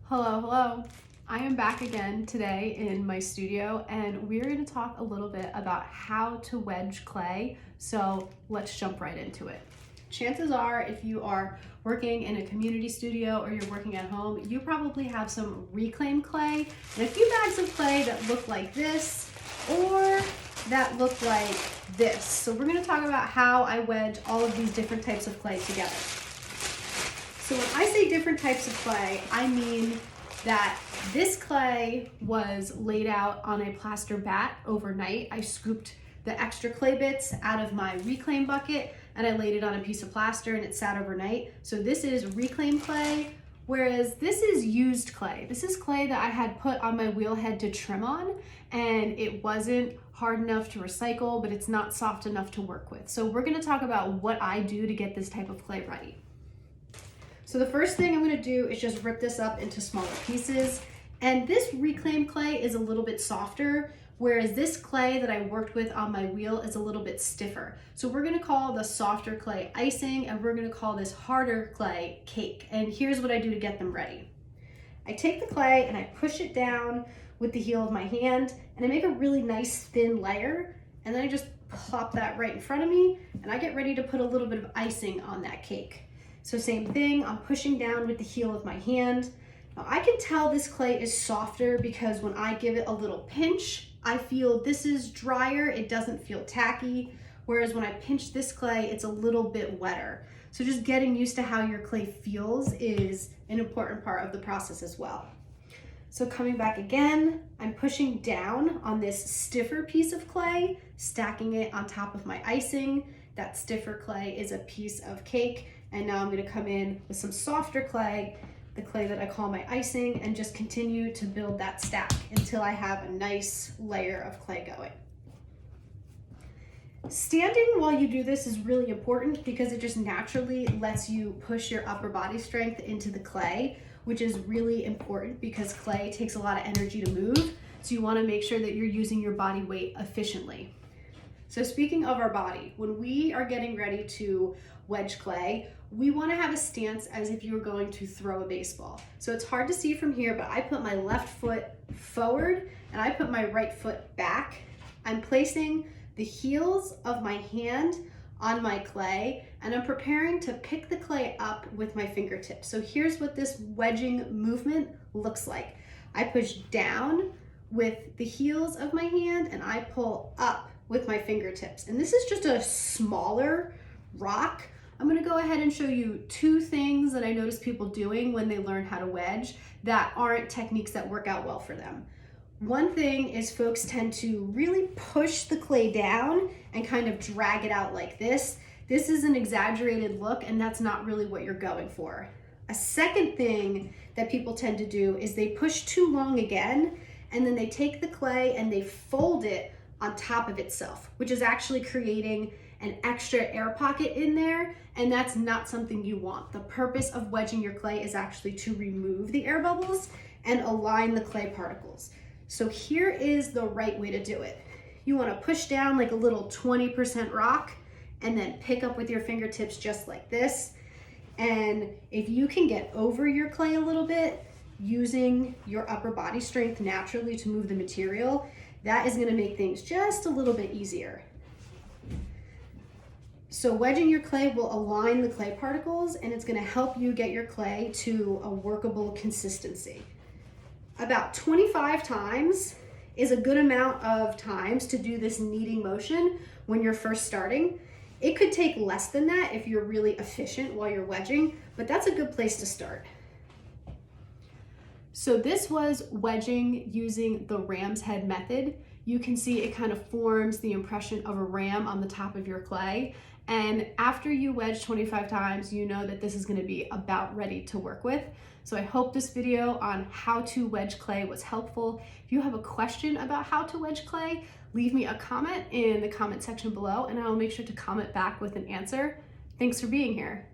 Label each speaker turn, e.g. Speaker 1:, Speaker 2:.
Speaker 1: Hello, hello. I am back again today in my studio and we're going to talk a little bit about how to wedge clay. So let's jump right into it. Chances are if you are working in a community studio or you're working at home, you probably have some reclaimed clay and a few bags of clay that look like this or that look like this. So we're going to talk about how I wedge all of these different types of clay together. So when I say different types of clay, I mean that this clay was laid out on a plaster bat overnight. I scooped the extra clay bits out of my reclaim bucket and I laid it on a piece of plaster and it sat overnight. So this is reclaimed clay, whereas this is used clay. This is clay that I had put on my wheel head to trim on, and it wasn't hard enough to recycle, but it's not soft enough to work with. So we're gonna talk about what I do to get this type of clay ready. So the first thing I'm gonna do is just rip this up into smaller pieces. And this reclaimed clay is a little bit softer, whereas this clay that I worked with on my wheel is a little bit stiffer. So we're gonna call the softer clay icing and we're gonna call this harder clay cake. And here's what I do to get them ready. I take the clay and I push it down with the heel of my hand and I make a really nice thin layer, and then I just plop that right in front of me and I get ready to put a little bit of icing on that cake. So same thing, I'm pushing down with the heel of my hand. Now I can tell this clay is softer because when I give it a little pinch, I feel this is drier, it doesn't feel tacky, whereas when I pinch this clay, it's a little bit wetter. So just getting used to how your clay feels is an important part of the process as well. So coming back again, I'm pushing down on this stiffer piece of clay, stacking it on top of my icing. That stiffer clay is a piece of cake. And now I'm gonna come in with some softer clay, the clay that I call my icing, and just continue to build that stack until I have a nice layer of clay going. Standing while you do this is really important because it just naturally lets you push your upper body strength into the clay, which is really important because clay takes a lot of energy to move. So you wanna make sure that you're using your body weight efficiently. So speaking of our body, when we are getting ready to wedge clay, we want to have a stance as if you were going to throw a baseball. So it's hard to see from here, but I put my left foot forward and I put my right foot back. I'm placing the heels of my hand on my clay and I'm preparing to pick the clay up with my fingertips. So here's what this wedging movement looks like. I push down with the heels of my hand and I pull up with my fingertips. And this is just a smaller rock. I'm gonna go ahead and show you two things that I notice people doing when they learn how to wedge that aren't techniques that work out well for them. One thing is folks tend to really push the clay down and kind of drag it out like this. This is an exaggerated look and that's not really what you're going for. A second thing that people tend to do is they push too long again and then they take the clay and they fold it on top of itself, which is actually creating an extra air pocket in there, and that's not something you want. The purpose of wedging your clay is actually to remove the air bubbles and align the clay particles. So here is the right way to do it. You want to push down like a little 20% rock and then pick up with your fingertips just like this. And if you can get over your clay a little bit using your upper body strength naturally to move the material, that is going to make things just a little bit easier. So wedging your clay will align the clay particles and it's going to help you get your clay to a workable consistency. About 25 times is a good amount of times to do this kneading motion when you're first starting. It could take less than that if you're really efficient while you're wedging, but that's a good place to start. So this was wedging using the ram's head method. You can see it kind of forms the impression of a ram on the top of your clay. And after you wedge 25 times, you know that this is going to be about ready to work with. So I hope this video on how to wedge clay was helpful. If you have a question about how to wedge clay, leave me a comment in the comment section below and I will make sure to comment back with an answer. Thanks for being here.